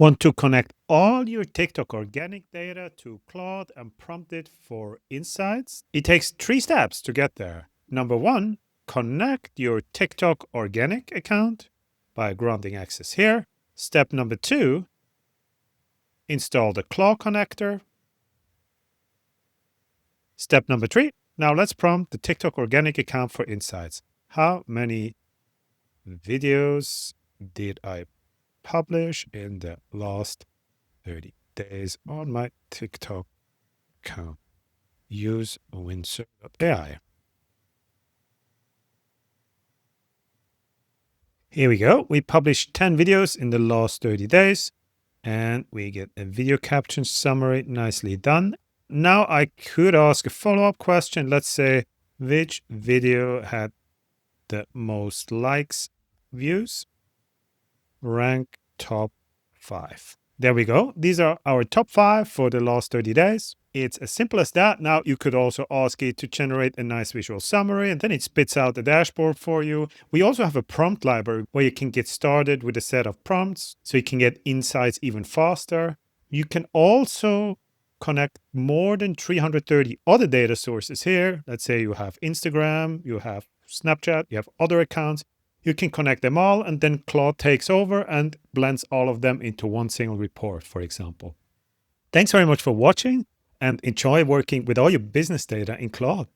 Want to connect all your TikTok organic data to Claude and prompt it for insights? It takes 3 steps to get there. Number 1, connect your TikTok organic account by granting access here. Step number 2, install the Claude connector. Step number 3, now let's prompt the TikTok organic account for insights. How many videos did I publish in the last 30 days on my TikTok account? Use windsor.ai. Here we go. We published 10 videos in the last 30 days and we get a video caption summary. Nicely done. Now I could ask a follow-up question. Let's say, which video had the most likes, views? Rank top 5. There we go. These are our top 5 for the last 30 days. It's as simple as that. Now you could also ask it to generate a nice visual summary and then it spits out a dashboard for you. We also have a prompt library where you can get started with a set of prompts so you can get insights even faster. You can also connect more than 330 other data sources here. Let's say you have Instagram, you have Snapchat, you have other accounts. You can connect them all and then Claude takes over and blends all of them into one single report, for example. Thanks very much for watching and enjoy working with all your business data in Claude.